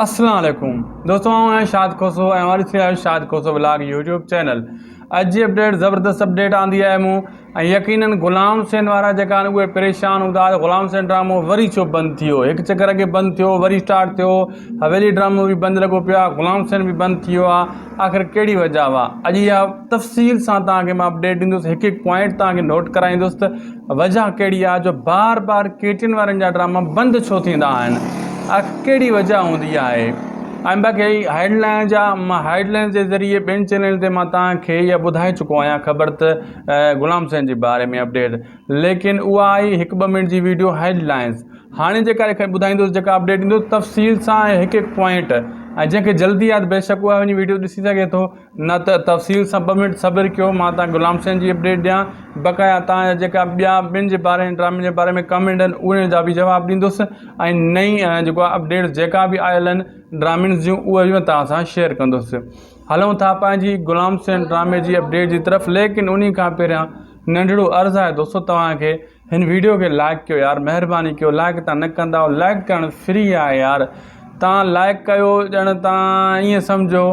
अस्सलाम वालेकुम दोस्तों, मैं शाद खोसो ऐं वरी थी आहियो शाद खोसो ब्लॉग यूट्यूब चैनल। अॼु जी अपडेट ज़बरदस्त अपडेट आंदी आहे मूं ऐं यकीनन ग़ुलाम हुसैन वारा जेका आहिनि उहे परेशान हूंदा। ग़ुलाम हुसैन ड्रामो वरी छो बंदि थी वियो? हिकु चकर अॻे बंदि थियो, वरी स्टार्ट थियो। हवेली ड्रामो बि बंदि लॻो पियो आहे, ग़ुलाम हुसैन बि बंदि थी वियो आहे। आख़िर कहिड़ी वजह आहे? अॼु इहा तफ़सील सां तव्हांखे मां अपडेट ॾींदुसि, हिकु हिकु पॉइंट तव्हांखे नोट कराईंदुसि त वजह कहिड़ी आहे जो बार बार केटियुनि वारनि जा ड्रामा बंदि छो थींदा आहिनि, कहिड़ी वजह हूंदी आहे। ऐं बाक़ी हेडलाइन जा मां हेडलाइन जे ज़रिए ॿियनि चैनल ते मां तव्हांखे इहा ॿुधाए चुको आहियां ख़बर त ग़ुलाम हुसैन जे बारे में अपडेट, लेकिन उहा आई 1-2 मिनट जी वीडियो हेडलाइंस। हाणे जेका ॿुधाईंदुसि, जेका अपडेट ॾींदुसि तफ़सील सां ऐं हिकु हिकु पॉइंट, ऐं जंहिंखे जल्दी आहे बेशक उहा वञी वीडियो ॾिसी सघे थो, न त तफ़सील सां 2 मिनट सब्र कयो। मां तव्हांखे ग़ुलाम हुसैन जी अपडेट ॾियां, बक़ाया तव्हांजा जेका ॿिया ॿियनि जे बारे में ड्रामे जे बारे में कमेंट आहिनि उन जा बि जवाब ॾींदुसि, ऐं नई जेको आहे अपडेट जेका बि आयल आहिनि ड्रामिन जूं उहे बि तव्हां सां शेयर कंदुसि। हलूं था पंहिंजी ग़ुलाम हुसैन ड्रामे जी अपडेट जी तरफ़, लेकिन उन खां पहिरियां नंढड़ो अर्ज़ु आहे दोस्तों, तव्हांखे हिन वीडियो खे लाइक कयो यार, महिरबानी कयो। लाइक तव्हां न कंदा, लाइक करणु फ्री आहे यार। तव्हां लाइक कयो, ॼण तव्हां ईअं सम्झो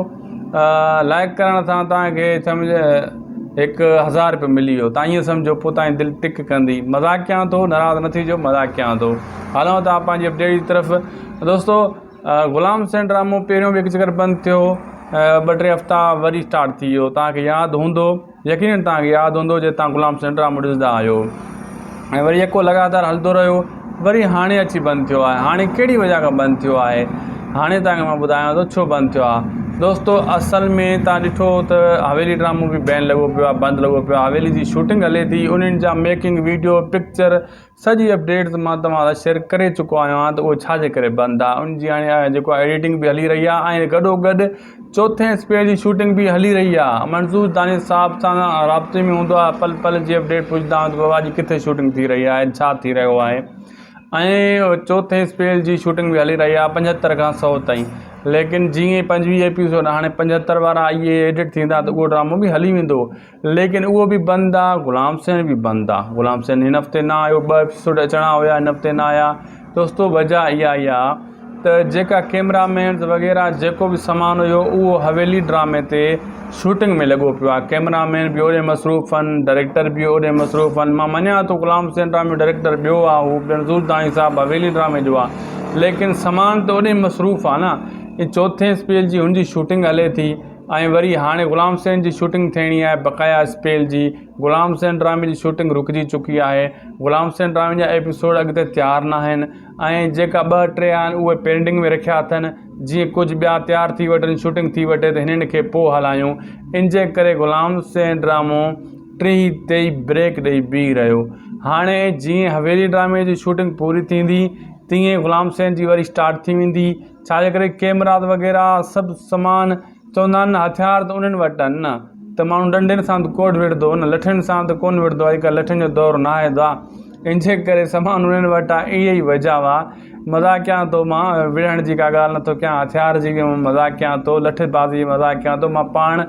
लाइक करण सां तव्हांखे सम्झ 1000 रुपयो मिली वियो, तव्हां ईअं सम्झो, पोइ तव्हांजी दिलि टिक कंदी। मज़ाक कयां थो, नाराज़ न थी जो, मज़ाक कयां थो। हलूं था पंहिंजी अपडेट जी तरफ़ दोस्तों। ग़ुलाम हुसैन ड्रामो पहिरियों बि हिकु चकर बंदि थियो, 2-3 हफ़्ता वरी स्टार्ट थी वियो। तव्हांखे यादि हूंदो, यकीनन तव्हांखे यादि हूंदो जे तव्हां ग़ुलाम हुसैन ड्रामो ॾिसंदा आहियो, ऐं वरी यको लगातार हलंदो रहियो, वरी हाणे अची बंदि थियो आहे। हाणे कहिड़ी वजह खां बंदि थियो आहे, हाणे तव्हांखे मां ॿुधायां थो छो बंदि थियो आहे। दोस्तों असल में तव्हां ॾिठो त हवेली ड्रामो बि बैन लॻो पियो आहे, बंदि लॻो पियो आहे। हवेली जी शूटिंग हले थी, उन्हनि जा मेकिंग वीडियो पिक्चर सॼी अपडेट्स मां तव्हां सां शेयर करे चुको आहियां त उहो छाजे करे बंदि आहे। उनजी हाणे जेको आहे एडिटिंग बि हली रही आहे, ऐं गॾोगॾु 4थे स्पेयर जी शूटिंग बि हली रही आहे। मंसूर दानिश साहब सां राब्ते में हूंदो आहे, पल पल जी अपडेट पुछंदा आहियूं त बाबा जी किथे शूटिंग थी रही आहे, छा थी रहियो आहे। ऐं 4थे स्पेयर जी शूटिंग बि हली रही आहे 75 खां 100 ताईं, लेकिन जीअं 25 एपिसोड हाणे 75 वारा इहे एडिट थींदा त उहो ड्रामो बि हली वेंदो, लेकिन उहो बि बंदि आहे। ग़ुलाम हुसैन बि बंदि आहे। ग़ुलाम हुसैन हिन हफ़्ते न आयो, 2 एपिसोड अचणा हुया, हिन हफ़्ते न आया। दोस्तों वजह इहा ई आहे त जेका कैमरामैन्स वग़ैरह जेको बि सामान हुयो उहो हवेली ड्रामे ते शूटिंग में लॻो पियो आहे। कैमरामैन बि ओॾे मसरूफ़ आहिनि, डायरेक्टर बि ओॾे मसरूफ़ आहिनि। मां मञा थो ग़ुलाम हुसैन ड्रामे डायरेक्टर ॿियो आहे, हू मंसूर दानिश साहब हवेली ड्रामे जो आहे, लेकिन सामान त ओॾे मसरूफ़ आहे न। 4थे स्पेल जी हुनजी शूटिंग हले थी, ऐं वरी हाणे ग़ुलाम हुसैन जी शूटिंग थियणी आहे बक़ाया स्पेल जी। ग़ुलाम हुसैन ड्रामे जी शूटिंग रुकिजी चुकी आहे। ग़ुलाम हुसैन ड्रामे जा एपिसोड अॻिते तयारु न आहिनि, ऐं जेका 2-3 आहिनि उहे पेंडिंग में रखिया अथनि। जीअं कुझु ॿिया तयारु थी वठनि, शूटिंग थी वठे त हिननि खे पोइ हलायूं। इन जे करे ग़ुलाम हुसैन ड्रामो 3 ते ई ब्रेक ॾेई बीह रहियो। हाणे जीअं हवेली ड्रामे जी शूटिंग पूरी थींदी, तीअं ग़ुलाम हुसैन जी वरी स्टार्ट थी वेंदी। छाजे करे कैमरा वग़ैरह सभु सामान चवंदा आहिनि हथियार त उन्हनि वटि आहिनि न, त माण्हू डंडे सां त कोन विढ़ंदो न, लठनि सां त कोन विढ़ंदो। अॼुकल्ह लठनि जो दौरु न आहे दा, इन जे करे सामान उन्हनि वटि आहे। इहा ई वजह आहे। मज़ाक कयां थो, मां विढ़ण जी का ॻाल्हि नथो कयां, हथियार जी मज़ाक कयां थो, लठबाज़ी जी मज़ाक कयां थो। मां पाण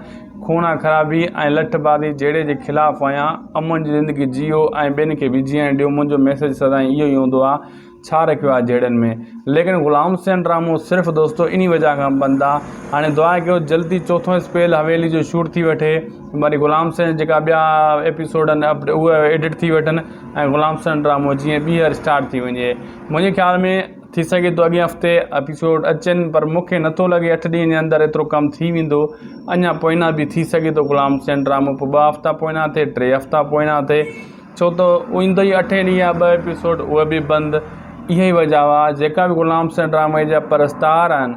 खून ख़राबी ऐं लठबाज़ी जहिड़े जे ख़िलाफ़ु आहियां। अमुन जी ज़िंदगी जीओ ऐं ॿियनि खे बि जीअण ॾियो, मुंहिंजो मैसेज सदाईं इहो ई हूंदो आहे। छा रखियो आहे जहिड़नि में, लेकिन ग़ुलाम हुसैन ड्रामो सिर्फ़ु दोस्तों इन वजह खां बंदि आहे। हाणे दुआ कयो जल्दी 4थो स्पेल हवेली जो शूट थी वठे, वरी ग़ुलाम हुसैन जेका ॿिया एपिसोड आहिनि उहे एडिट थी वठनि, ऐं ग़ुलाम हुसैन ड्रामो जीअं ॿीहर स्टार्ट थी वञे। मुंहिंजे ख़्याल में थी सघे थो अॻे हफ़्ते एपिसोड अचनि, पर मूंखे नथो लॻे 8 ॾींहंनि जे अंदरि एतिरो कमु थी वेंदो। अञा पोइना बि थी सघे थो ग़ुलाम हुसैन ड्रामो, पोइ 2 हफ़्ता पोइना थिए, 3 हफ़्ता पोइना थिए, छो त ईंदो ई 8 ॾींहं या 2 एपिसोड उहे बि बंदि। इहा ई वजह आहे। जेका बि ग़ुलाम हुसैन ड्रामे जा परस्तार आहिनि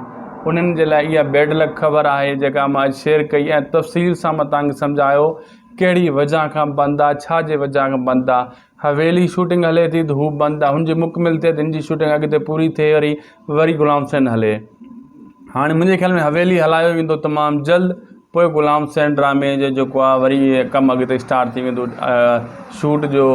उन्हनि जे लाइ इहा बैड लक ख़बर आहे जेका मां शेयर कई, ऐं तफ़सील सां मां तव्हांखे सम्झायो कहिड़ी वजह खां बंदि आहे, छाजे वजह खां बंदि आहे। हवेली शूटिंग हले थी त हू बंदि आहे, हुनजी मुकमिल थिए त हिन जी शूटिंग अॻिते पूरी थिए, वरी ग़ुलाम हुसैन हले। हाणे मुंहिंजे ख़्याल में हवेली हलायो वेंदो तमामु जल्द, पोइ ग़ुलाम हुसैन ड्रामे जो जेको आहे वरी कमु अॻिते स्टार्ट थी वेंदो, शूट जो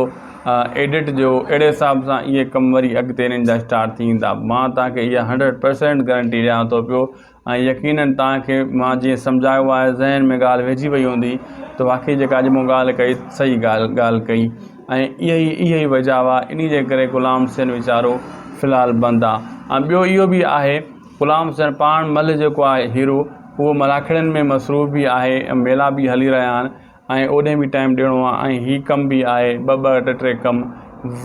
एडिट जो। अहिड़े हिसाब सां इहे कमु वरी अॻिते हिननि जा स्टार्ट थी वेंदा। मां तव्हांखे इहा 100% गारंटी ॾियां थो पियो, ऐं यकीनन तव्हांखे मां जीअं सम्झायो आहे ज़हन में ॻाल्हि वेझी वई हूंदी त वाक़ई जेका अॼु मूं ॻाल्हि कई सही ॻाल्हि कई, ऐं इहा ई वजह आहे। इन जे करे ग़ुलाम हुसैन वीचारो फ़िलहालु बंदि आहे। ऐं ॿियो इहो बि आहे गुलाम हुसैन पाण मल जेको आहे हीरो उहो मलाखड़नि में मसरूफ़ बि आहे, मेला बि हली रहिया आहिनि ऐं ओॾे बि टाइम ॾियणो आहे ऐं हीउ कमु बि आहे, ॿ टे कमु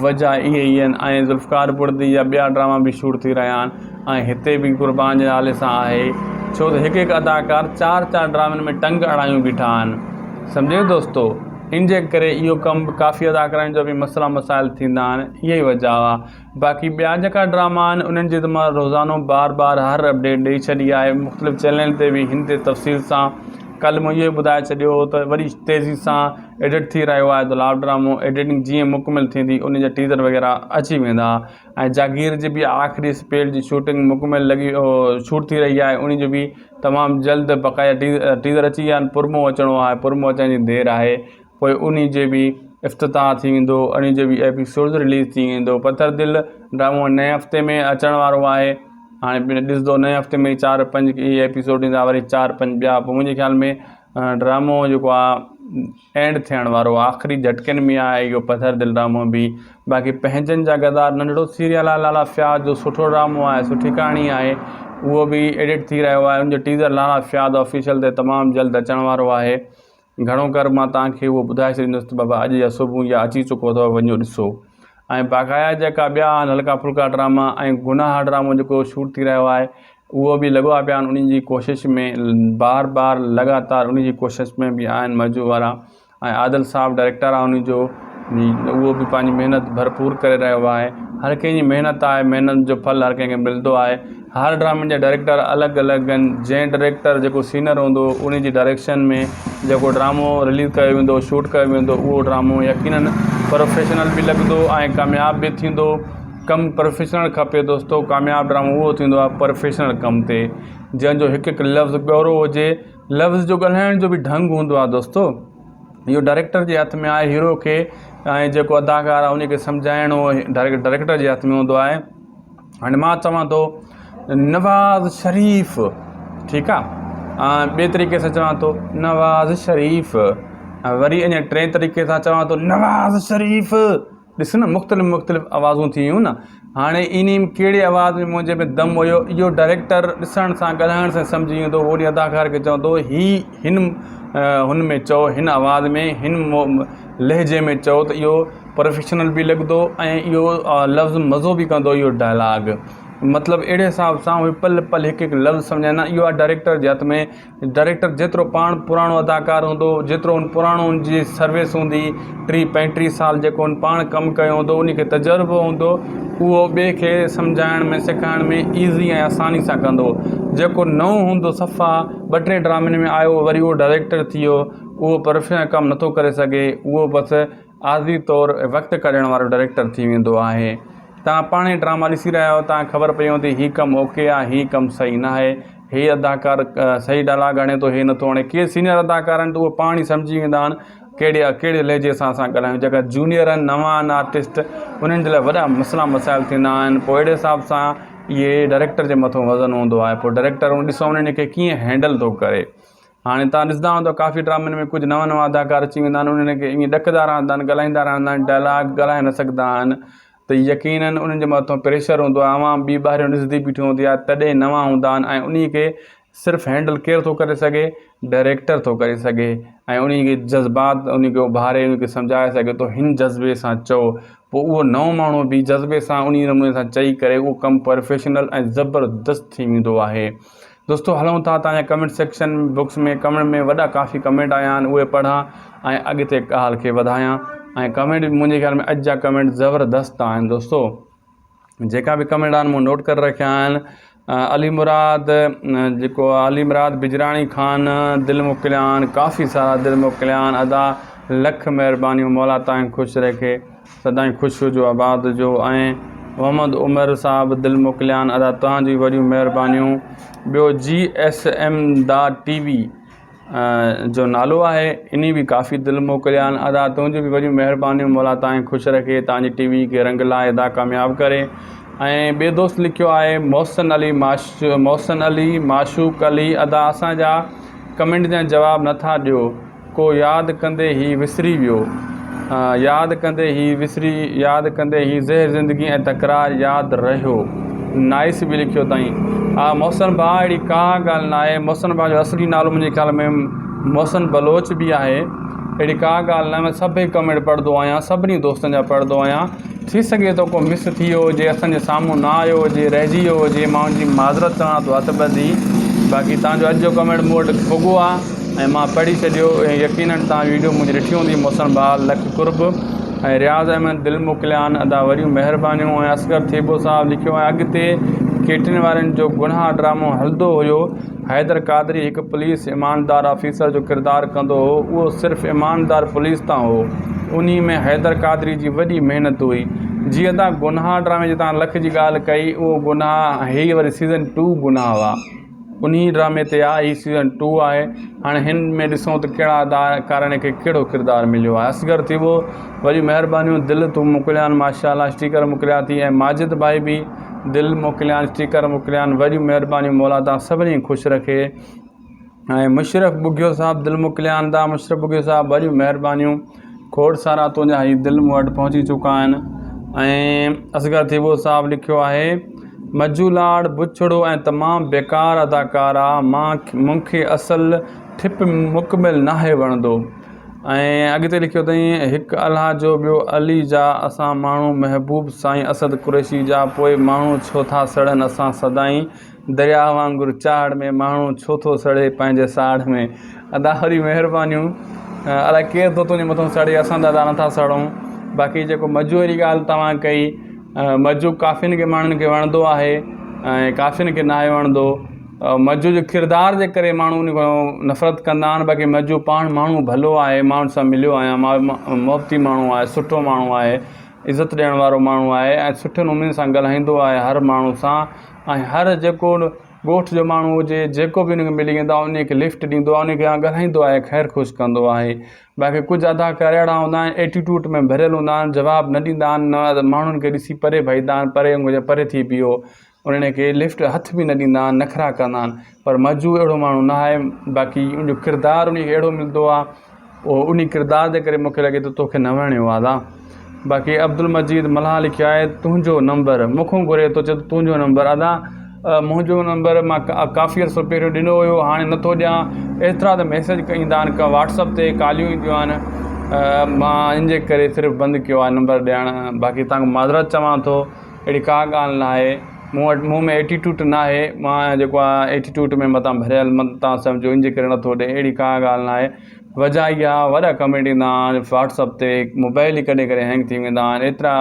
वजह इहे ई आहिनि। ऐं ज़ुल्फ़कार बुर्दी या ॿिया ड्रामा बि शूट थी रहिया आहिनि ऐं हिते बि क़ुर्बान जे नाले सां आहे, छो त हिकु अदाकार 4 ड्रामनि में टंग अड़ायूं बीठा आहिनि। सम्झे दोस्तो, इन जे करे इहो कमु काफ़ी अदाकारनि जो बि मसइला मसाइल थींदा आहिनि, इहा ई वजह आहे। बाक़ी ॿिया जेका ड्रामा आहिनि उन्हनि जी त मां रोज़ानो बार हर अपडेट ॾेई छॾी आहे, मुख़्तलिफ़ चैनल ते बि हिन ते तफ़सील सां। कल्ह मूं इहो ॿुधाए छॾियो त वरी तेज़ी सां एडिट थी रहियो आहे गुलाब ड्रामो। एडिटिंग जीअं मुकमिल थींदी उन जा टीज़र वग़ैरह अची वेंदा ऐं जागीर जी बि आख़िरी स्पेल जी शूटिंग मुकमिल शूट थी रही आहे, उन जो बि तमामु जल्द बक़ाया टीज़र अची विया आहिनि। पुरमो अचिणो आहे, पुरमो अचण जी देरि आहे, पोइ उन जे बि इफ़्तिताह थी वेंदो, उन जो बि एपिसोड रिलीज़ थी वेंदो। पथर दिलि ड्रामो नए हफ़्ते में अचण वारो आहे। हाणे ॾिसंदो नए हफ़्ते में 4-5 इहे एपिसोड ईंदा, वरी 4-5 ॿिया। पोइ मुंहिंजे ख़्याल में ड्रामो जेको आहे एंड थियण वारो आहे, आख़िरी झटकनि में आहे इहो पथर दिलि ड्रामो बि। बाक़ी पंहिंजनि जा गदार नंढड़ो सीरियल आहे लाला फ़याज़ जो, सुठो ड्रामो आहे, सुठी कहाणी आहे, उहो बि एडिट थी रहियो आहे। उनजो टीज़र लाला फ़याज़ ऑफिशियल ते तमामु जल्द अचण वारो आहे। घणो कर मां तव्हांखे उहो ॿुधाए छॾींदुसि त बाबा अॼु या सुबुह या अची चुको अथव, वञो ॾिसो। ऐं बाक़ाया जेका ॿिया आहिनि हल्का फुल्का ड्रामा ऐं गुनाह ड्रामो जेको शूट थी रहियो आहे, उहो बि लॻो आहे पिया आहिनि उन्हनि जी कोशिशि में, बार लगातार उन जी कोशिशि में बि आहिनि मौजू वारा। ऐं आदिल साहब डायरेक्टर आहे उनजो, उहो बि पंहिंजी महिनत भरपूर करे रहियो आहे। हर कंहिंजी महिनत आहे, महिनत जो फल हर कंहिंखे मिलंदो आहे। हर ड्रामे जा डायरेक्टर अलॻि आहिनि। जंहिं डायरेक्टर जेको सीनियर हूंदो उन जी डायरेक्शन में जेको ड्रामो रिलीज़ कयो वेंदो, शूट कयो वेंदो, उहो ड्रामो यकीनन प्रोफेशनल बि लॻंदो ऐं कामयाब बि थींदो। कमु प्रोफेशनल खपे दोस्तो, कामयाबु ड्रामो उहो थींदो आहे प्रोफेशनल कम ते, जंहिंजो हिकु लफ़्ज़ ॻौरो हुजे, लफ़्ज़ जो ॻाल्हाइण जो बि ढंग हूंदो आहे दोस्तो। इहो डायरेक्टर जे हथ में आहे, हीरो खे ऐं जेको अदाकार आहे उनखे सम्झाइणो डायरेक्टर जे हथ में हूंदो आहे। हाणे मां चवां थो नवाज़ शरीफ़, ठीकु आहे, ॿिए तरीक़े सां चवां थो नवाज़ शरीफ़, वरी अञा टे तरीक़े सां चवां थो नवाज़ शरीफ़। ॾिस न, मुख़्तलिफ़ आवाज़ूं थी वियूं न। हाणे इन कहिड़े आवाज़ में मुंहिंजे में दम हुयो, इहो डायरेक्टर ॾिसण सां ॻाल्हाइण सां सम्झी वेंदो। ओॾी अदाकार खे चवंदो हुन में चओ, हिन आवाज़ में, हिन लहजे में चओ, त इहो प्रोफेशनल बि लॻंदो ऐं इहो लफ़्ज़ मज़ो बि कंदो इहो डायलॉग। मतिलबु अहिड़े हिसाब सां उहे पल हिकु लफ़्ज़ सम्झाईंदा। इहो आहे डायरेक्टर जे हथ में। डायरेक्टर जेतिरो पाण पुराणो अदाकार हूंदो, जेतिरो उन पुराणो हुनजी सर्विस हूंदी, 30-35 साल जेको उन पाण कमु कयो हूंदो, उनखे तजुर्बो हूंदो, उहो ॿिए खे सम्झाइण में सेखारण में ईज़ी ऐं आसानी सां कंदो। जेको नओं हूंदो, सफ़ा 2-3 ड्रामनि में आयो, वरी उहो डायरेक्टर थी वियो, उहो प्रोफेशनल कमु नथो करे सघे, उहो बसि आज़ी तौरु वक़्तु कढण वारो डायरेक्टर थी वेंदो आहे। तव्हां पाण ई ड्रामा ॾिसी रहिया आहियो, तव्हांखे ख़बर पई हूंदी हीउ कमु ओके आहे, हीउ कमु सही न आहे, हीउ अदाकार सही डायलॉग हणे थो, हीउ नथो हणे। के सीनियर अदाकार आहिनि त उहे पाण ई सम्झी वेंदा आहिनि कहिड़े लहजे सां असां ॻाल्हायूं। जेका जूनियर आहिनि, नवां आहिनि आर्टिस्ट, उन्हनि जे लाइ वॾा मसइला मसाइल थींदा आहिनि। पोइ अहिड़े हिसाब सां इहे डायरेक्टर जे मथां वज़न हूंदो आहे। पोइ डायरेक्टर ॾिसो उन्हनि खे कीअं हैंडल थो करे। हाणे तव्हां ॾिसंदा हूंदव काफ़ी ड्रामनि में कुझु नवां अदाकार अची वेंदा आहिनि, उन्हनि खे ईअं ॾकंदा रहंदा आहिनि, ॻाल्हाईंदा रहंदा आहिनि, डायलॉग ॻाल्हाए न सघंदा आहिनि, त यकीनन उन्हनि जे मथां प्रेशर हूंदो आहे। आवाम ॿी ॿाहिरियों ॾिसंदी बीठी हूंदी आहे, तॾहिं नवां हूंदा आहिनि ऐं उन खे सिर्फ़ु हैंडल केरु थो करे सघे, डायरेक्टर थो करे सघे ऐं उन खे जज़्बात उनखे उभारे, उनखे सम्झाए सघे थो, हिन जज़्बे सां चओ। पोइ उहो नओं माण्हू बि जज़्बे सां उन नमूने सां चई करे उहो कमु प्रोफेशनल ऐं ज़बरदस्त थी वेंदो आहे। दोस्तो हलूं था तव्हांजे कमेंट सेक्शन बुक्स में, कमेंट में वॾा काफ़ी कमेंट आया आहिनि, उहे पढ़ां ऐं अॻिते ॻाल्हि खे वधायां। ऐं कमेंट बि मुंहिंजे ख़्याल में अॼु जा कमेंट ज़बरदस्त आहिनि दोस्तो। जेका बि कमेंट आहिनि मूं नोट करे रखिया आहिनि। अली मुराद जेको आहे, अली मुराद बिजराणी ख़ान, दिलि मोकिलियान, काफ़ी सारा दिलि मोकिलियान, अदा लख महिरबानियूं, मौला तव्हां ख़ुशि रखे, सदाईं ख़ुशि हुजो, आबाद हुजो। ऐं मोहम्मद उमर साहिबु दिलि मोकिलियान, अदा तव्हांजी वॾियूं महिरबानियूं। ॿियो GSM दा TV जो नालो आहे, इन बि काफ़ी दिलि मोकिलिया आहिनि, अदा तुंहिंजी बि वॾियूं महिरबानियूं, मौला तव्हां ख़ुशि रखे, तव्हांजी TV खे रंग लाइ अदा कामयाबु करे। ऐं ॿिए दोस्त लिखियो आहे मोहसिन अली माशूक अली, अदा असांजा कमेंट जा जवाबु नथा ॾियो, को यादि कंदे ई विसरी वियो, यादि कंदे ई ज़हर ज़िंदगी ऐं तकरार यादि रहियो। नाइस बि लिखियो अथई। हा मोहसिन भाउ अहिड़ी का ॻाल्हि न आहे। मोहसिन भाउ जो असली नालो मुंहिंजे ख़्याल में मोहसिन बलोच बि आहे। अहिड़ी का ॻाल्हि न आहे। मां सभई कमेंट पढ़ंदो आहियां, सभिनी दोस्तनि जा पढ़ंदो आहियां। थी सघे थो को मिस थी वियो हुजे, असांजे साम्हूं न आयो हुजे, रहिजी वियो हुजे, मां हुनजी माज़रत चवां थो हथ ॿधी। बाक़ी तव्हांजो अॼु जो कमेंट मूं वटि भुॻो आहे ऐं मां पढ़ी छॾियो ऐं यकीननि तव्हां वीडियो मुंहिंजी ॾिठी हूंदी। मोहसिन भाउ लख कुर्ब ऐं रियाज़ अहमद दिलि मोकिलियान अदा वॾियूं महिरबानियूं। ऐं असगर थेबो साहब लिखियो आहे अॻिते केतिरनि वारनि जो गुनाह ड्रामो हलंदो हुयो। हैदर क़ादरी हिकु पुलिस ईमानदार ऑफिसर जो किरदारु कंदो हो। उहो सिर्फ़ु ईमानदार पुलिस तां हो। उन में हैदर क़ादरी जी वॾी महिनत हुई। जीअं तव्हां गुनाह ड्रामे जी तव्हां लख जी ॻाल्हि कई, उहो गुनाह हीअ वरी सीज़न 2 गुनाह हुआ। उन ड्रामे ते आहे, हीअ सीज़न 2 आहे। हाणे हिन में ॾिसूं त कहिड़ा अदाकार खे कहिड़ो किरदारु मिलियो आहे। असगर थी वियो वरी महिरबानियूं। दिलि तूं मोकिलिया माशाल्लाह स्टिकर मोकिलिया थी ऐं माजिद भाई बि दिलि मोकिलिया स्टिकर मोकिलिया वॾियूं महिरबानियूं। मौला तव्हां सभिनी ख़ुशि रखे। ऐं मुशरफ़ बुगियो साहब दिलि मोकिलिया था। मुशरफ़ बुगियो साहब वॾियूं महिरबानियूं। खोड़ सारा तुंहिंजा हीअ दिलि मूं वटि पहुची चुका आहिनि। ऐं असगर थीबो साहब लिखियो आहे मज्जू लाड़ बुछड़ो ऐं तमामु बेकार अदाकार आहे। मूंखे असुलु ठिप मुकमिल नाहे वणंदो। ऐं अॻिते लिखियो अथई हिकु अलाह जो ॿियो अली जा असां माण्हू महबूब साईं असद कुरैशी जा। पोइ माण्हू छो था सड़नि असां सदाईं दरिया वांगुरु चाड़ में। माण्हू छो थो सड़े पंहिंजे साड़ में। अदा वरी महिरबानियूं। अलाए केरु थो तुंहिंजे मथां सड़े, असां त अदा नथा सड़ूं। बाक़ी जेको मज्जू वारी ॻाल्हि तव्हां कई, मज्जू काफ़ियुनि खे माण्हुनि खे वणंदो आहे ऐं काफ़ियुनि खे नाहे वणंदो। मज्जू जे किरदार जे करे माण्हू उन खां नफ़रत कंदा आहिनि। बाक़ी मज्जू पाण माण्हू भलो आहे, माण्हुनि सां मिलियो आहियां, मोहब्बती माण्हू आहे, सुठो माण्हू आहे, इज़त ॾियण वारो माण्हू आहे ऐं सुठे नमूने सां ॻाल्हाईंदो आहे हर माण्हू सां। ऐं हर जेको ॻोठ जो माण्हू हुजे, जेको बि उनखे मिली वेंदो आहे उनखे लिफ्ट ॾींदो आहे, उनखे ॻाल्हाईंदो आहे, ख़ैरु ख़ुशि कंदो आहे। बाक़ी कुझु अदाकार अहिड़ा हूंदा आहिनि एटीट्यूड में भरियल हूंदा आहिनि, जवाबु न ॾींदा आहिनि, न माण्हुनि खे ॾिसी परे भॼंदा आहिनि, परे परे थी बीहो, उन्हनि खे लिफ्ट हथ बि न ॾींदा आहिनि, नख़रा कंदा आहिनि। पर मज्जू अहिड़ो माण्हू न आहे। बाक़ी उनजो किरदारु उनखे अहिड़ो मिलंदो आहे, उहो उन किरदार जे करे मूंखे लॻे थो तोखे न वणियो आहे अदा। बाक़ी अब्दुल मजीद मल्हा लिखियो आहे तुंहिंजो नंबर मूंखां घुरे थो, चए तुंहिंजो नंबर अदा। मुंहिंजो नंबर मां काफ़ी अर्सो पहिरियों ॾिनो हुयो, हाणे नथो ॾियां। एतिरा त मैसेज ईंदा आहिनि, व्हाट्सअप ते कॉलियूं ईंदियूं आहिनि, मां इन जे करे सिर्फ़ु बंदि कयो आहे नंबर ॾियणु। बाक़ी तव्हांखे माज़रत चवां थो, अहिड़ी का ॻाल्हि न आहे। मूं में एटीट्यूड न आहे, मां जेको आहे एटीट्यूड में मतां भरियल तव्हां सम्झो इन जे करे नथो ॾिए, अहिड़ी का ॻाल्हि न आहे। वजह इहा वॾा कमेंट ईंदा आहिनि व्हाट्सअप ते, मोबाइल ई कॾहिं कॾहिं हैंग थी वेंदा आहिनि, एतिरा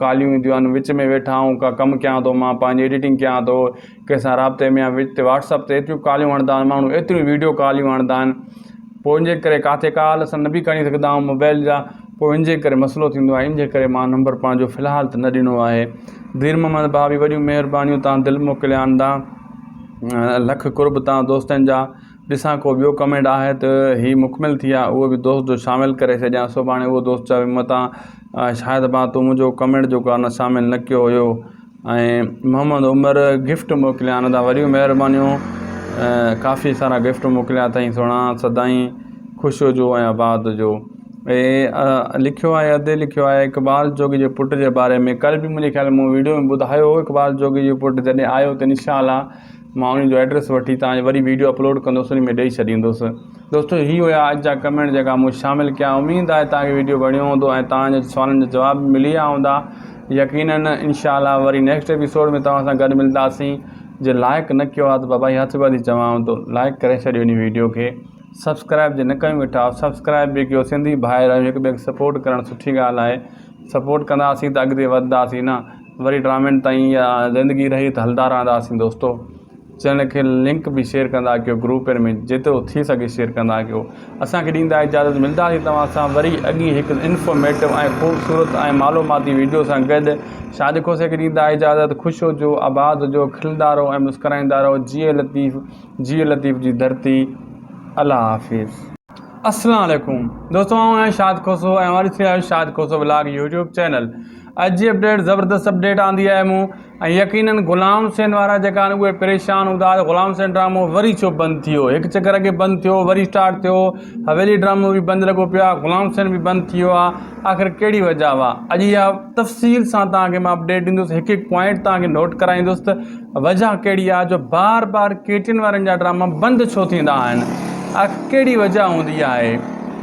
कॉलियूं ईंदियूं आहिनि, विच में वेठा आहियूं, का कमु कयां थो, मां पंहिंजी एडिटिंग कयां थो, कंहिंसां राब्ते में विच ते व्हाट्सअप ते एतिरियूं कॉलियूं आणंदा आहिनि माण्हू, एतिरियूं वीडियो कॉलियूं आणंदा आहिनि। पोइ इन जे करे किथे कॉल असां न बि खणी सघंदा आहियूं मोबाइल जा, पोइ इन जे करे मसइलो थींदो आहे। इन जे करे मां नंबर पंहिंजो फ़िलहालु त न ॾिनो आहे। दीर मोहम्मद भाउ बि वॾियूं महिरबानियूं, तव्हां दिलि मोकिलिया आंदा, लख कुर्ब तव्हां दोस्तनि जा। ॾिसां को ॿियो कमेंट आहे त हीअ मुकमिल थी आहे, उहो बि दोस्त जो शामिलु करे छॾियां। सुभाणे उहो दोस्त चवे मतां शायदि मां तूं मुंहिंजो कमेंट जेको आहे न शामिलु न कयो हुयो। ऐं मोहम्मद उमर गिफ्ट मोकिलिया आहिनि, तव्हां वॾियूं महिरबानियूं। काफ़ी सारा गिफ्ट मोकिलिया अथई, सुहिणा, सदाईं ख़ुशि हुजो ऐं आबाद हुजो। ऐं लिखियो आहे अधु लिखियो आहे इक़बाल जोगी जे पुट जे बारे में। कल्ह बि मुंहिंजे ख़्याल मूं वीडियो में ॿुधायो हो, इक़बाल जोगी जो पुटु जॾहिं आयो त इंशाअल्लाह मां उन जो एड्रेस वठी तव्हांजे वरी वीडियो अपलोड कंदुसि, उन में ॾेई छॾींदुसि। दोस्तो हीअ हुया अॼु जा कमेंट जेका मूं शामिलु कया। उमेद आहे तव्हांखे वीडियो वणियो हूंदो ऐं तव्हांजे सवालनि जा जवाब मिली विया हूंदा यकीनन। इंशाअल्लाह वरी नेक्स्ट एपिसोड में तव्हां सां गॾु मिलंदासीं। जे लाइक न कयो आहे त बाबा हथ ॿधी चवां थो लाइक करे छॾियो इन वीडियो खे। सब्सक्राइब जे न कयूं वेठा सब्सक्राइब बि कयो। सिंधी भाइर आहियूं, हिक ॿिए खे सपोर्ट करणु सुठी ॻाल्हि आहे। सपोर्ट कंदासीं त अॻिते वधंदासीं न, वरी ड्रामनि ताईं या ज़िंदगी रही त हलंदा रहंदासीं। दोस्तो चैनल खे लिंक बि शेयर कंदा कयो, ग्रुपनि में जेतिरो थी सघे शेयर कंदा कयो। असांखे ॾींदा इजाज़त, मिलंदासीं तव्हां सां वरी अॻी हिकु इंफॉर्मेटिव ऐं ख़ूबसूरत ऐं मालूमाती वीडियो सां गॾु। शादी खोसे खे ॾींदा इजाज़त। ख़ुशि हुजो, आबाद हुजो, खिलंदा रहो ऐं मुस्कुराईंदा रहो। जिए लतीफ़ जी धरती। अल्लाह हाफ़िज़। अस्सलाम वालेकुम दोस्तों, आउं आहियां शाद खोसो ऐं हमारी थी आहे शाद खोसो व्लॉग यूट्यूब चैनल। अॼु जी अपडेट ज़बरदस्त अपडेट आंदी आहे मूं ऐं यकीनन गुलाम हुसैन वारा जेका आहिनि उहे परेशान हूंदा। गुलाम हुसैन ड्रामो वरी छो बंदि थी वियो, हिकु चकर अॻे बंदि थियो वरी स्टार्ट थियो, हवेली ड्रामो बि बंदि लॻो पियो आहे, गुलाम हुसैन बि बंदि थी वियो आहे। आख़िर कहिड़ी वजह आहे? अॼु इहा तफ़सील सां तव्हांखे मां अपडेट ॾींदुसि, हिकु हिकु पॉइंट तव्हांखे नोट कराईंदुसि त वजह कहिड़ी आहे जो बार बार केटियुनि वारनि जा ड्रामा बंदि छो थींदा आहिनि, कहिड़ी वजह हूंदी आहे।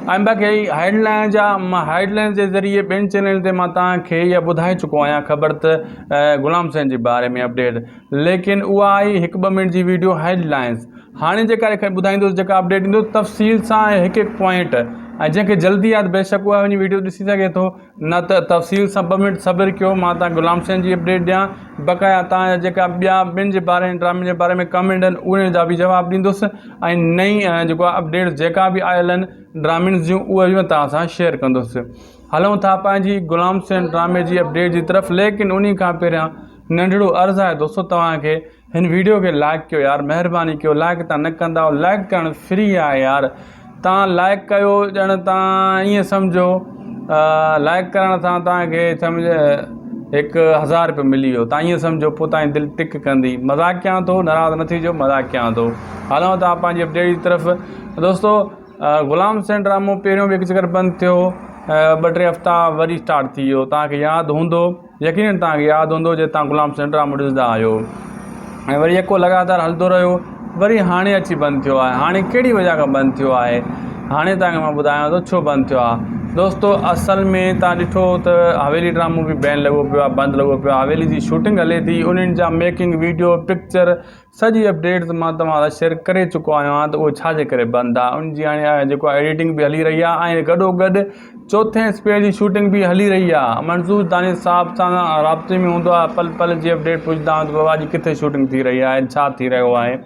ऐं बाक़ी हेडलाइन जा मां हेडलाइन जे ज़रिए ॿियनि चैनल ते मां तव्हांखे इहा ॿुधाए चुको आहियां ख़बर त गुलाम हुसैन जे बारे में अपडेट, लेकिन उहा आई 1-2 मिनट जी वीडियो हेडलाइंस। हाणे जेका ॿुधाईंदुसि, जेका अपडेट ॾींदुसि तफ़सील सां ऐं हिकु हिकु पॉइंट, ऐं जंहिंखे जल्दी आहे बेशक उहा वञी वीडियो ॾिसी सघे थो, न त तफ़सील सां 2 मिनट सब्र कयो, मां तव्हां गुलाम हुसैन जी अपडेट ॾियां, बक़ाया तव्हांजा जेका ॿिया ॿिनि जे बारे में ड्रामे जे बारे में कमेंट आहिनि उन जा बि जवाबु ॾींदुसि, ऐं नई जेको आहे अपडेट जेका बि आयल आहिनि ड्रामनि जूं उहे बि तव्हां सां शेयर कंदुसि। हलूं था पंहिंजी गुलाम हुसैन ड्रामे जी अपडेट जी तरफ़, लेकिन उन खां पहिरियां नंढड़ो अर्ज़ु आहे दोस्तों तव्हांखे, हिन वीडियो खे लाइक कयो यार, महिरबानी कयो, लाइक तव्हां न कंदा, लाइक करणु फ्री आहे यार, तव्हां लाइक कयो ॼण तव्हां ईअं सम्झो लाइक करण सां तव्हांखे सम्झ 1000 रुपयो मिली वियो, तव्हां ईअं सम्झो, पोइ तव्हांजी दिलि टिक कंदी। मज़ाक कयां थो, नाराज़ न थी जो, मज़ाक कयां थो। हलूं था पंहिंजी अपडेट जी तरफ़ दोस्तों। गुलाम हुसैन ड्रामो पहिरियों बि हिकु चकर बंदि थियो, 2-3 हफ़्ता वरी स्टार्ट थी वियो, तव्हांखे यादि हूंदो, यकीनन तव्हांखे यादि हूंदो जे तव्हां गुलाम हुसैन ड्रामो ॾिसंदा आहियो, ऐं वरी यको लगातार हलंदो रहियो, वरी हाणे अची बंदि थियो आहे। हाणे कहिड़ी वजह खां बंदि थियो आहे, हाणे तव्हांखे मां ॿुधायां थो छो बंदि थियो आहे। दोस्तों असल में तव्हां ॾिठो त हवेली ड्रामो बि बैन लॻो पियो आहे, बंदि लॻो पियो आहे, हवेली जी शूटिंग हले थी, उन्हनि जा मेकिंग वीडियो पिक्चर सॼी अपडेट्स मां तव्हां सां शेयर करे चुको आहियां त उहो छाजे करे बंदि आहे। उनजी हाणे जेको आहे एडिटिंग बि हली रही आहे, ऐं गॾोगॾु 4थे स्पेयर जी शूटिंग बि हली रही आहे। मंसूर दानिश साहब सां राब्ते में हूंदो आहे, पल पल जी अपडेट पुछंदा आहियूं त बाबा जी किथे शूटिंग थी रही आहे, छा थी रहियो आहे,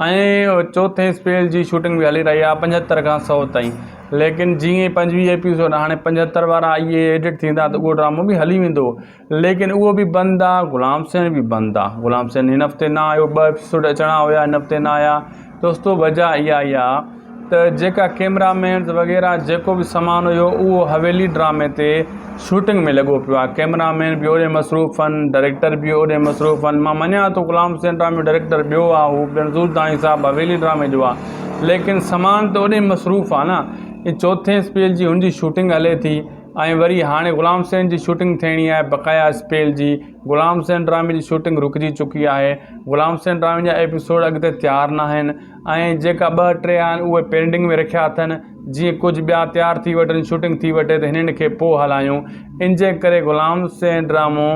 ऐं 4थे स्पेयर जी शूटिंग बि हली रही आहे 75 खां 100 ताईं, लेकिन जीअं 25 एपिसोड हाणे 75 वारा इहे एडिट थींदा त उहो ड्रामो बि हली वेंदो, लेकिन उहो बि बंदि आहे। गुलाम हुसैन बि बंदि आहे, गुलाम हुसैन हिन हफ़्ते न आयो, 2 एपिसोड अचणा हुया, हिन हफ़्ते न आया। दोस्तों वजह इहा ई आहे त जेका कैमरामैन्स वग़ैरह जेको बि सामान हुयो उहो हवेली ड्रामे ते शूटिंग में लॻो पियो आहे, कैमरामैन बि ओॾे मसरूफ़ आहिनि, डायरेक्टर बि ओॾे मसरूफ़ आहिनि। मां मञा थो गुलाम हुसैन ड्रामे डायरेक्टर ॿियो आहे, हू मंसूर दानिश साहब हवेली ड्रामे जो आहे, लेकिन सामान त ओॾे मसरूफ़ आहे न। 4थे स्पेल जी हुनजी शूटिंग हले थी, ऐं वरी हाणे गुलाम हुसैन जी शूटिंग थियणी आहे बक़ाया स्पेल जी। गुलाम हुसैन ड्रामे जी शूटिंग रुकिजी चुकी आहे, गुलाम हुसैन ड्रामे जा एपिसोड अॻिते तयारु न आहिनि, ऐं जेका 2-3 आहिनि उहे पेंडिंग में रखिया अथनि, जीअं कुझु ॿिया तयारु थी वठनि, शूटिंग थी वठे त हिननि खे पोइ हलायूं। इन जे करे गुलाम हुसैन ड्रामो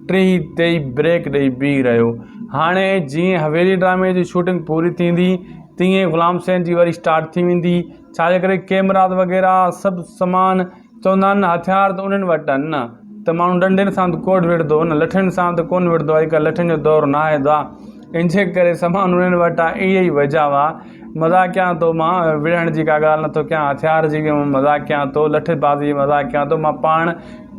3 ते ई ब्रेक ॾेई बीह रहियो। हाणे जीअं हवेली ड्रामे जी शूटिंग पूरी थींदी तीअं गुलाम हुसैन जी वरी स्टार्ट थी वेंदी, छाजे करे कैमरा वग़ैरह सभु सामान चवंदा आहिनि हथियार त उन्हनि वटि आहिनि न, त माण्हू डंडे सां त कोन विढ़ंदो न, लठनि सां त कोन विढ़ंदो, अॼुकल्ह लठनि जो दौरु न आहे दा, इन जे करे सामान उन्हनि वटि आहे। इहा ई वजह आहे। मज़ाक कयां थो, मां विढ़ण जी का ॻाल्हि नथो कयां, हथियार जी बि मज़ाक कयां थो, लठबाज़ी जी मज़ाक कयां थो। मां पाण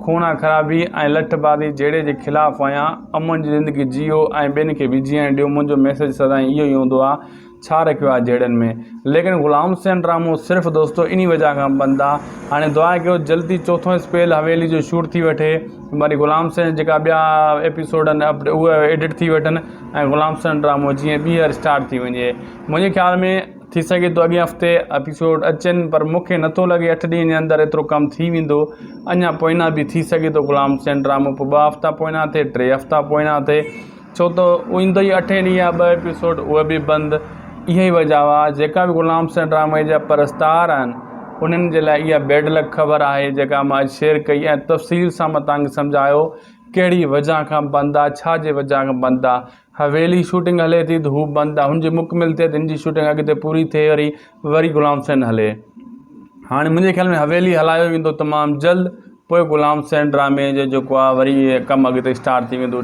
खून ख़राबी ऐं लठबाज़ी जहिड़े जे ख़िलाफ़ु आहियां। अमुन जी ज़िंदगी जियो ऐं ॿियनि खे बि जीअण ॾियो, मुंहिंजो मैसेज सदाईं इहो ई हूंदो आहे, छा रखियो आहे जहिड़नि में। लेकिन गुलाम हुसैन ड्रामो सिर्फ़ु दोस्तों इन वजह खां बंदि आहे। हाणे दुआ कयो जल्दी 4थो स्पेल हवेली जो शूट थी वठे, वरी गुलाम हुसैन जेका ॿिया एपिसोड आहिनि उहे एडिट थी वठनि, ऐं गुलाम हुसैन ड्रामो जीअं ॿीहर स्टार्ट थी वञे। मुंहिंजे ख़्याल में थी सघे थो अॻियां हफ़्ते एपिसोड अचनि, पर मूंखे नथो लॻे 8 ॾींहंनि जे अंदरि एतिरो कमु थी वेंदो, अञा पोइना बि थी सघे थो गुलाम हुसैन ड्रामो, पोइ 2 हफ़्ता पोइना थिए, 3 हफ़्ता पोइना थिए, छो त ईंदो ई 8 ॾींहं या 2 एपिसोड उहे बि बंदि। इहा ई वजह आहे। जेका बि गुलाम हुसैन ड्रामे जा परस्तार आहिनि उन्हनि जे लाइ इहा बैड लक ख़बर आहे जेका मां शेयर कई, ऐं तफ़सील सां मां तव्हांखे सम्झायो कहिड़ी वजह खां बंदि आहे, छा जे वजह खां बंदि आहे। हवेली शूटिंग हले थी त हू बंदि आहे, हुनजी मुकमिल थिए त हिन जी शूटिंग अॻिते पूरी थिए, वरी गुलाम हुसैन हले। हाणे मुंहिंजे ख़्याल में हवेली हलायो वेंदो तमामु जल्द, पोइ गुलाम हुसैन ड्रामे जो जेको आहे वरी कमु अॻिते स्टार्ट थी वेंदो,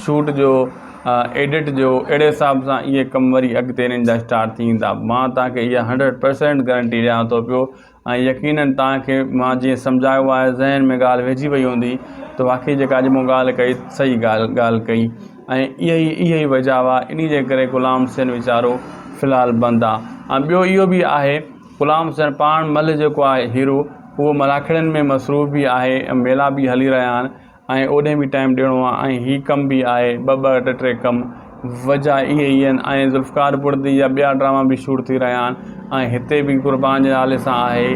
शूट जो एडिट जो, अहिड़े हिसाब सां इहे कमु वरी अॻिते हिननि जा स्टार्ट थी वेंदा। मां तव्हांखे इहा 100% गारंटी ॾियां थो पियो, ऐं यकीनन तव्हांखे मां जीअं सम्झायो आहे ज़हन में ॻाल्हि वेझी वई हूंदी त वाक़ई जेका अॼु मूं ॻाल्हि कई सही ॻाल्हि कई, ऐं इहा ई वजह आहे। इन जे करे गुलाम हुसैन वीचारो फ़िलहालु बंदि आहे। ऐं ॿियो इहो बि आहे, गुलाम हुसैन पाण मल जेको आहे हीरो, उहो मलाखड़नि में मसरूफ़ बि आहे, मेला बि हली रहिया आहिनि, ऐं ओॾे बि टाइम ॾियणो आहे, ऐं हीअ कम बि आहे, ॿ टे कम वजह इहे ई आहिनि। ऐं ज़ुल्फ़कार बुर्दी जा ॿिया ड्रामा बि शूट थी रहिया आहिनि, ऐं हिते बि क़ुर्बान जे नाले सां आहे,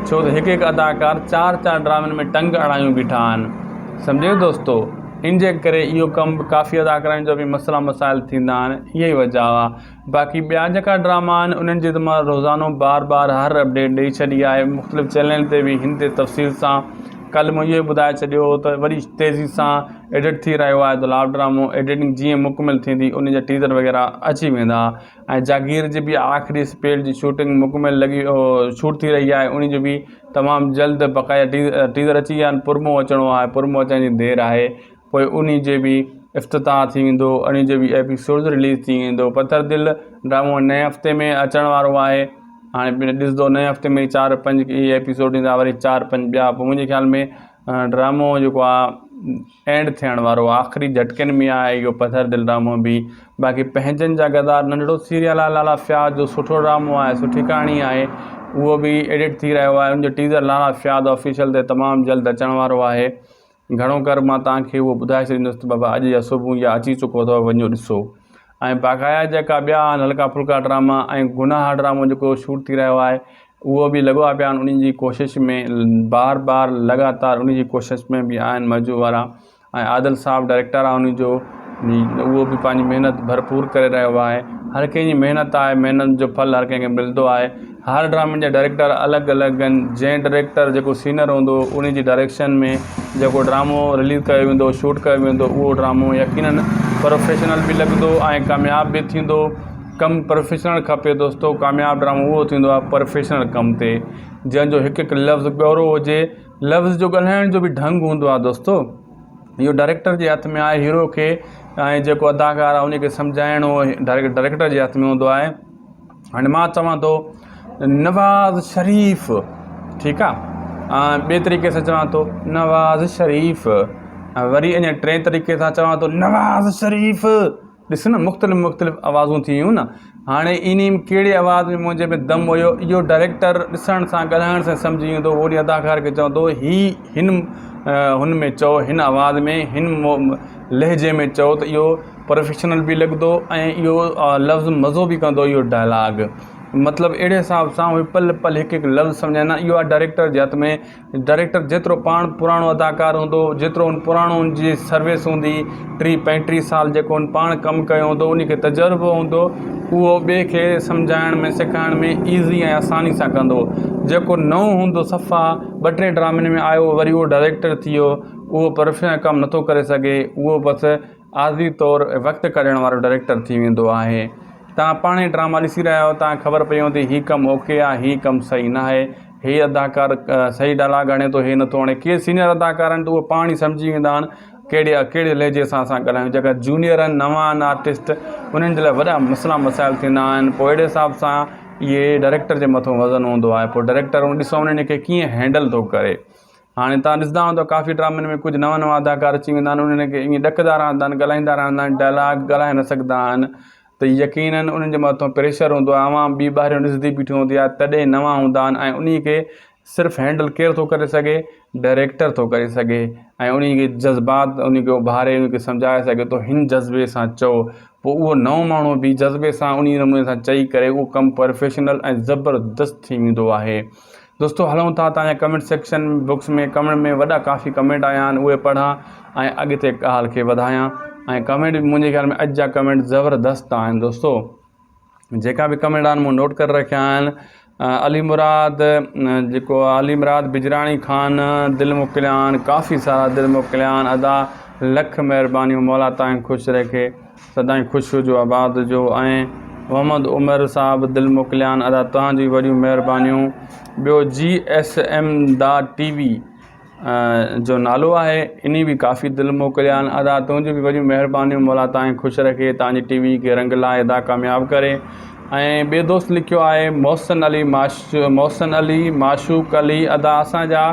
छो त हिकु अदाकार 4 ड्रामनि में टंग अड़ायूं बीठा आहिनि। सम्झो दोस्तो, इन जे करे इहो कमु काफ़ी अदाकारनि जो बि मसइला मसाइल थींदा आहिनि, इहा ई वजह आहे। बाक़ी ॿिया जेका ड्रामा आहिनि उन्हनि जी त मां रोज़ानो बार हर अपडेट ॾेई छॾी आहे, मुख़्तलिफ़ चैनल ते बि हिन ते तफ़सील सां। कल्ह मूं इहो ॿुधाए छॾियो त वरी तेज़ी सां एडिट थी रहियो आहे द लाव ड्रामो। एडिटिंग जीअं मुकमिल थींदी उन जा टीज़र वग़ैरह अची वेंदा, ऐं जागीर जी बि आख़िरी स्पेल जी शूटिंग मुकमिल शूट थी रही आहे, उन जो बि तमामु जल्द बक़ाया टीज़र अची विया आहिनि। पुरमो अचिणो आहे, पुरमो अचण जी देरि आहे, पोइ उन जे बि इफ़्तिताह थी वेंदो, उन जो बि एपिसोड रिलीज़ थी वेंदो। पथर दिलि ड्रामो नए हफ़्ते में अचण वारो आहे, हाणे ॾिसंदो नए हफ़्ते में 4-5 इहे एपिसोड ईंदा, वरी 4-5 ॿिया, पोइ मुंहिंजे ख़्याल में ड्रामो जेको आहे एंड थियण वारो आहे, आख़िरी झटकनि में आहे इहो पथर दिलि ड्रामो बि। बाक़ी पंहिंजनि जा गदार नंढड़ो सीरियल आहे लाला फ़याज़ जो, सुठो ड्रामो आहे, सुठी कहाणी आहे, उहो बि एडिट थी रहियो आहे। उनजो टीज़र लाला फ़याज़ ऑफिशियल ते तमामु जल्द अचण वारो आहे। घणो कर मां तव्हांखे उहो ॿुधाए छॾींदुसि त बाबा अॼु या सुबुह या अची चुको अथव, वञो ॾिसो। ऐं बाक़ाया जेका ॿिया आहिनि हल्का फुल्का ड्रामा ऐं गुनाह ड्रामो जेको शूट थी रहियो आहे, उहो बि लॻो पिया आहिनि उन्हनि जी कोशिश में, बार लगातार उन जी कोशिश में बि आहिनि मौजू वारा। ऐं आदिल साहब डायरेक्टर आहे उनजो, उहो बि पंहिंजी महिनत भरपूर करे रहियो आहे। हर कंहिंजी महिनत आहे, महिनत जो फल हर कंहिंखे मिलंदो आहे। हर ड्रामे जा डायरेक्टर अलॻि आहिनि, जंहिं डायरेक्टर जेको सीनियर हूंदो उन जी डायरेक्शन में जेको ड्रामो रिलीज़ कयो वेंदो, शूट कयो वेंदो, उहो ड्रामो यकीनन प्रोफेशनल बि लॻंदो ऐं कामयाब बि थींदो। कमु प्रोफेशनल खपे दोस्तो, कामयाबु ड्रामो उहो थींदो आहे प्रोफेशनल कम ते, जंहिंजो हिकु लफ़्ज़ ॻौरो हुजे, लफ़्ज़ जो ॻाल्हाइण जो बि ढंग हूंदो आहे दोस्तो। इहो डायरेक्टर जे हथ में आहे, हीरो खे ऐं जेको अदाकार आहे उनखे सम्झाइणो डायरेक्टर जे हथ में हूंदो आहे। हाणे मां चवां थो नवाज़ शरीफ़, ठीकु आहे, ॿिए तरीक़े सां चवां थो नवाज़ शरीफ़, वरी अञा टे तरीक़े सां चवां थो नवाज़ शरीफ़। ॾिस न, मुख़्तलिफ़ आवाज़ूं थी वियूं न। हाणे इन कहिड़े आवाज़ में मुंहिंजे में दम हुयो, इहो डायरेक्टर ॾिसण सां ॻाल्हाइण सां सम्झी वेंदो। ओॾी अदाकार खे चवंदो हुन में चओ, हिन आवाज़ में, हिन लहजे में चओ, त इहो प्रोफेशनल बि लॻंदो ऐं इहो लफ़्ज़ मज़ो बि कंदो। इहो डायलॉग मतिलबु अहिड़े हिसाब सां उहे पल हिकु लफ़्ज़ सम्झाईंदा। इहो आहे डायरेक्टर जे हथ में। डायरेक्टर जेतिरो पाण पुराणो अदाकार हूंदो, जेतिरो उन पुराणो उनजी सर्विस हूंदी, 30-35 साल जेको उन पाण कमु कयो हूंदो, उनखे तजुर्बो हूंदो, उहो ॿिए खे सम्झाइण में, सेखारण में ईज़ी ऐं आसानी सां कंदो। जेको नओं हूंदो, सफ़ा 2-3 ड्रामनि में आयो, वरी उहो डायरेक्टर थी वियो, उहो प्रोफेशनल कमु नथो करे सघे, उहो बसि आज़ी तौरु वक़्तु कढण वारो डायरेक्टर थी वेंदो आहे। तव्हां पाण ई ड्रामा ॾिसी रहिया आहियो, तव्हांखे ख़बर पई हूंदी हीअ कमु ओके आहे, हीअ कमु सही न आहे, हीअ अदाकार सही डायलॉग हणे थो, हीअ नथो हणे। के सीनियर अदाकार आहिनि त उहे पाण ई सम्झी वेंदा आहिनि कहिड़े लहजे सां असां ॻाल्हायूं। जेका जूनियर आहिनि, नवां आहिनि आर्टिस्ट, उन्हनि जे लाइ वॾा मसइला मसाइल थींदा आहिनि। पोइ अहिड़े हिसाब सां इहे डायरेक्टर जे मथां वज़न हूंदो आहे। पोइ डायरेक्टर ॾिसो उन्हनि खे कीअं हैंडल थो करे। हाणे तव्हां ॾिसंदा हूंदव काफ़ी ड्रामनि में कुझु नवां अदाकार अची वेंदा आहिनि, उन्हनि खे ईअं ॾकंदा रहंदा आहिनि, ॻाल्हाईंदा रहंदा आहिनि, डायलॉग ॻाल्हाए न सघंदा आहिनि, त यकीनन उन्हनि जे मथां प्रेशर हूंदो आहे। आवाम ॿी ॿाहिरियों ॾिसंदी बीठी हूंदी आहे, तॾहिं नवां हूंदा आहिनि, ऐं उन खे सिर्फ़ु हैंडल केरु थो करे सघे, डायरेक्टर थो करे सघे, ऐं उन खे जज़्बात उनखे उभारे, उनखे सम्झाए सघे थो, हिन जज़्बे सां चओ। पोइ उहो नओं माण्हू बि जज़्बे सां उन नमूने सां चई करे उहो कमु प्रोफेशनल ऐं ज़बरदस्त थी वेंदो आहे। दोस्तो हलूं था तव्हांजे कमेंट सेक्शन बुक्स में, कमेंट में वॾा काफ़ी कमेंट आया आहिनि, उहे पढ़ां ऐं अॻिते ॻाल्हि खे वधायां। ऐं कमेंट बि मुंहिंजे ख़्याल में अॼु जा कमेंट ज़बरदस्त आहिनि दोस्तो। जेका बि कमेंट आहिनि मूं नोट करे रखिया आहिनि। अली मुराद जेको आहे, अली मुराद बिजराणी ख़ान, दिलि मोकिलियान, काफ़ी सारा दिलि मोकिलियान, अदा लख महिरबानियूं, मौला तव्हां ख़ुशि रखे, सदाईं ख़ुशि हुजो, आबाद हुजो। ऐं मोहम्मद उमर साहब दिलि मोकिलियान, अदा तव्हांजी वॾियूं महिरबानियूं। ॿियो GSM.TV जो नालो आहे, इन बि काफ़ी दिलि मोकिलिया आहिनि, अदा तुंहिंजी बि वॾियूं महिरबानियूं, मौला तव्हां ख़ुशि रखे, तव्हांजी TV खे रंग लाइ अदा कामयाबु करे। ऐं ॿिए दोस्त लिखियो आहे मोहसिन अली माशूक़ अली, अदा असांजा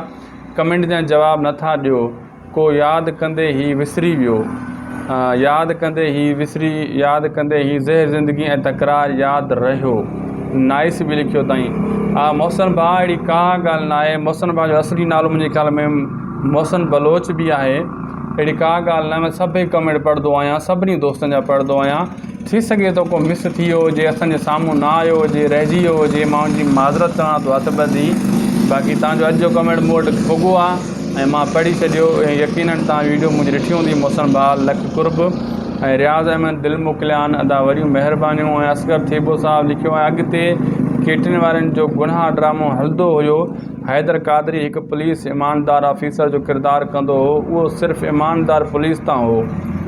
कमेंट जा जवाबु नथा ॾियो, को यादि कंदे ई विसरी वियो, यादि कंदे ई ज़हर ज़िंदगी ऐं तकरार यादि रहियो। नाइस बि लिखियो अथई। मोहसिन भाउ अहिड़ी का ॻाल्हि न आहे। मोहसिन भाउ जो असली नालो मुंहिंजे ख़्याल में मोहसिन बलोच बि आहे, अहिड़ी का ॻाल्हि न, मां सभई कमेंट पढ़ंदो आहियां, सभिनी दोस्तनि जा पढ़ंदो आहियां। थी सघे थो को मिस थी वियो हुजे, असांजे साम्हूं न आयो हुजे, रहिजी वियो हुजे, माण्हुनि जी माज़रत चवां थो हथ ॿधी। बाक़ी तव्हांजो अॼु जो कमेंट मूं वटि भुॻो आहे ऐं मां पढ़ी छॾियो ऐं यकीननि तव्हां वीडियो मुंहिंजी ॾिठी हूंदी। मोहसिन बाल लख कुर्ब ऐं रियाज़ अहमद दिलि मोकिलियान अदा वॾियूं महिरबानियूं ऐं असगर थेबो साहब लिखियो आहे अॻिते केतिरनि वारनि जो गुनाह ड्रामो हलंदो हुयो। हैदर क़ादरी हिकु पुलिस ईमानदार ऑफिसर जो किरदारु कंदो हो, उहो सिर्फ़ु ईमानदार पुलिस तां हो,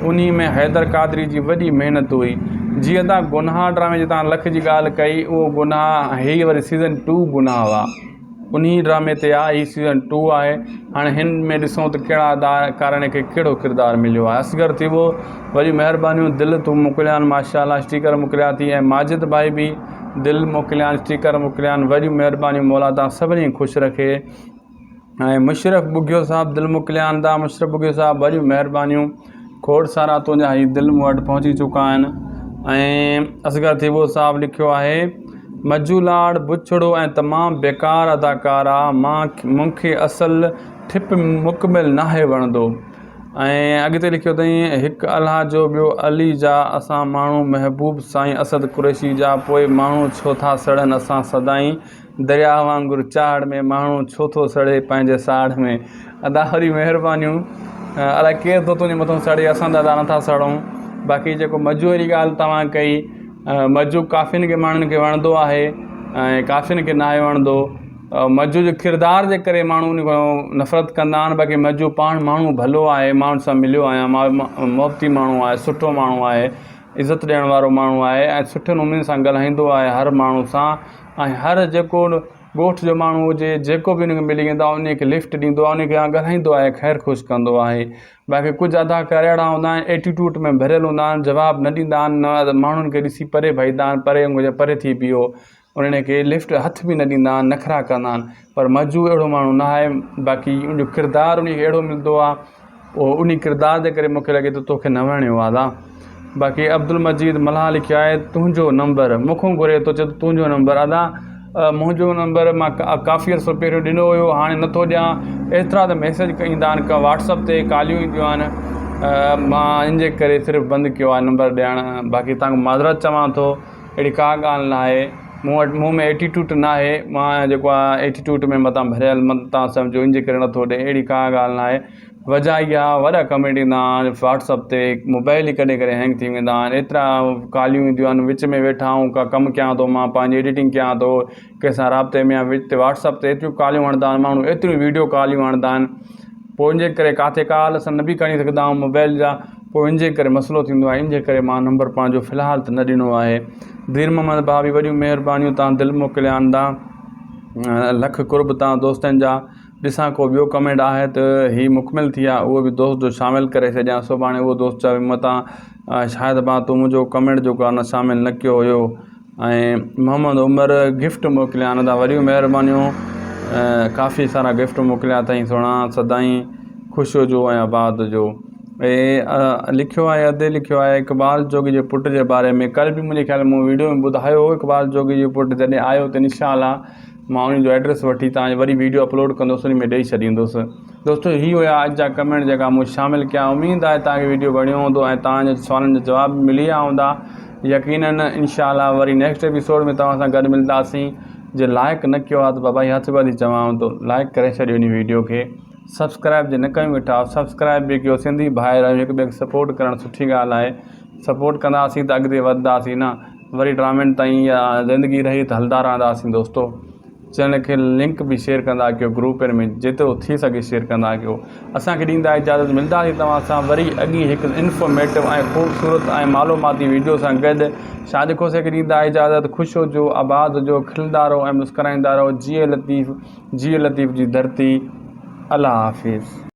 उन में हैदर क़ादरी जी वॾी महिनत हुई। जीअं तव्हां गुनाह ड्रामे जी तव्हां लख जी ॻाल्हि कई, उहो गुनाह हीअ वरी सीज़न 2 गुनाह हुआ, उन ड्रामे ते आहे, हीअ सीज़न 2 आहे। हाणे हिन में ॾिसूं त कहिड़ा अदाकार खे कहिड़ो किरदारु मिलियो आहे। असगर थी वो वरी महिरबानियूं, दिलि तूं मोकिलिया माशाल्लाह स्टिकर मोकिलिया थी ऐं माजिद भाई बि दिलि मोकिलिया स्टिकर मोकिलिया, वॾियूं महिरबानियूं, मौला तव्हां सभिनी ख़ुशि रखे। ऐं मुशरफ़ बुगियो साहब दिलि मोकिलिया था, मुशरफ़ बुगियो साहब वॾियूं महिरबानियूं, खोड़ सारा तुंहिंजा हीअ दिलि मूं वटि पहुची चुका आहिनि। ऐं असगर थी वो साहब लिखियो आहे मजूलाड़ बुछड़ो ऐं तमामु बेकार अदाकार आहे, मूंखे असुलु ठिप मुकमिल नाहे वणंदो। ऐं अॻिते लिखियो अथई हिकु अलाह जो ॿियो अली जा असां माण्हू महबूब साईं असद कुरैशी जा, पोइ माण्हू छो था सड़नि असां सदाईं दरिया वांगुरु चाड़ में, माण्हू छो थो सड़े पंहिंजे साड़ में। अदा वरी महिरबानियूं, अलाए केरु थो तुंहिंजे मथां सड़े, असां दादा नथा सड़ूं। बाक़ी जेको मजू वारी ॻाल्हि तव्हां कई, मजू काफ़ियुनि खे माण्हुनि खे वणंदो आहे ऐं काफ़ियुनि खे नाहे वणंदो। मजू जे किरदार जे करे माण्हू उन खां नफ़रत कंदा आहिनि। बाक़ी मजू पाण माण्हू भलो आहे, माण्हुनि सां मिलियो आहियां, मोहब्बती माण्हू आहे, सुठो माण्हू आहे, इज़त ॾियण वारो माण्हू आहे ऐं सुठे नमूने सां ॻाल्हाईंदो आहे हर माण्हू सां। ऐं हर जेको ॻोठ जो माण्हू हुजे, जेको बि उनखे मिली वेंदो आहे उनखे लिफ्ट ॾींदो आहे, उनखे ॻाल्हाईंदो आहे, ख़ैरु ख़ुशि कंदो आहे। बाक़ी कुझु अदाकार अहिड़ा हूंदा आहिनि एटीट्यूड में भरियल हूंदा आहिनि, जवाबु न ॾींदा आहिनि, न माण्हुनि खे ॾिसी परे भॼंदा आहिनि, परे परे थी बीहो, उन्हनि खे लिफ्ट हथ बि न ॾींदा आहिनि, नख़रा कंदा आहिनि। पर मजू अहिड़ो माण्हू न आहे। बाक़ी उनजो किरदारु उनखे अहिड़ो मिलंदो आहे, उहो उन किरदार जे करे मूंखे लॻे थो तोखे न वणियो आहे। बाक़ी अब्दुल मजीद मल्हा लिखियो आहे तुंहिंजो नंबर मूंखां घुरे थो, चए तो तुंहिंजो नंबर अदा मुंहिंजो नंबर मां काफ़ी अर्सो पहिरियों ॾिनो हुयो, हाणे नथो ॾियां। एतिरा त मैसेज ईंदा आहिनि, का व्हाट्सअप ते ॻाल्हियूं ईंदियूं आहिनि, मां इन जे करे सिर्फ़ु बंदि कयो आहे नंबर ॾियणु। बाक़ी तव्हांखे माज़रत चवां थो, अहिड़ी का ॻाल्हि न आहे, मूं में एटीट्यूड न आहे, मां जेको आहे एटीट्यूड में मतां भरियल तव्हां सम्झो इन जे करे नथो ॾिए, अहिड़ी का ॻाल्हि न आहे। वजह इहा वॾा कमेंट ईंदा आहिनि व्हाट्सअप ते, मोबाइल ई कॾहिं कॾहिं हैंग थी वेंदा आहिनि, एतिरा ॻाल्हियूं ईंदियूं आहिनि, विच में वेठा आहियूं, का कमु कयां थो, मां पंहिंजी एडिटिंग कयां थो, कंहिंसां राब्ते में विच ते व्हाट्सअप ते एतिरियूं ॻाल्हियूं आणंदा आहिनि माण्हू, एतिरियूं वीडियो ॻाल्हियूं आणंदा आहिनि, पोइ इन जे करे किथे कॉल असां न बि खणी सघंदा आहियूं मोबाइल जा, पोइ इन जे करे मसइलो थींदो आहे। इन जे करे मां नंबर पंहिंजो फ़िलहालु त न ॾिनो आहे। दीर मोहम्मद भाभी वॾियूं महिरबानियूं, तव्हां दिलि मोकिलिया आंदा, लख कुर्ब तव्हां दोस्तनि जा। ॾिसां को ॿियो कमेंट आहे त हीअ मुकमिल थी आहे, उहो बि दोस्त जो शामिलु करे छॾियां, सुभाणे उहो दोस्त चवे मतां शायदि मां तूं मुंहिंजो कमेंट जेको आहे न शामिलु न कयो हुयो। ऐं मोहम्मद उमर गिफ्ट मोकिलिया आहिनि, वॾियूं महिरबानियूं, काफ़ी सारा गिफ्ट मोकिलिया अथई, सुहिणा सदाईं ख़ुशि हुजो ऐं आबाद हुजो। ऐं लिखियो आहे अधे लिखियो आहे इक़बाल जोगी जे पुट जे बारे में, कल्ह बि मुंहिंजे ख़्याल मूं वीडियो में ॿुधायो हो, इक़बाल जोगी जो पुटु जॾहिं आयो त इंशाअल्लाह मां उन जो एड्रेस वठी तव्हांजे वरी वीडियो अपलोड कंदुसि, उन में ॾेई छॾींदुसि। दोस्तो हीअ हुया अॼु जा कमेंट जेका मूं शामिलु कया। उमेदु आहे तव्हांखे वीडियो वणियो हूंदो ऐं तव्हांजे सवालनि जा जवाब मिली विया हूंदा। यकीनन इंशाअल्लाह वरी नेक्स्ट एपिसोड में तव्हां सां गॾु मिलंदासीं। जे लाइक न कयो आहे त बाबा ई हथ ॿधी चवांव थो, लाइक करे छॾियो इन वीडियो खे। सब्सक्राइब जे न कयूं वेठा, सब्सक्राइब बि कयो। सिंधी भाइर आहियूं, हिक ॿिए खे सपोर्ट करणु सुठी ॻाल्हि आहे। सपोर्ट कंदासीं त अॻिते वधंदासीं न, वरी ड्रामनि ताईं या ज़िंदगी रही त हलंदा रहंदासीं। दोस्तो चैनल खे लिंक बि शेयर कंदा कयो, ग्रुपनि में जेतिरो थी सघे शेयर कंदा कयो। असांखे ॾींदा इजाज़त, मिलंदासीं तव्हां सां वरी अॻी हिकु इंफॉर्मेटिव ऐं ख़ूबसूरत ऐं मालूमाती वीडियो सां गॾु। शादी खोसे खे ॾींदा इजाज़त, ख़ुशि हुजो, आबाद हुजो, खिलंदा रहो ऐं मुस्कुराईंदा रहो। जिए लतीफ़ जी धरती। अल्लाह हाफ़िज़।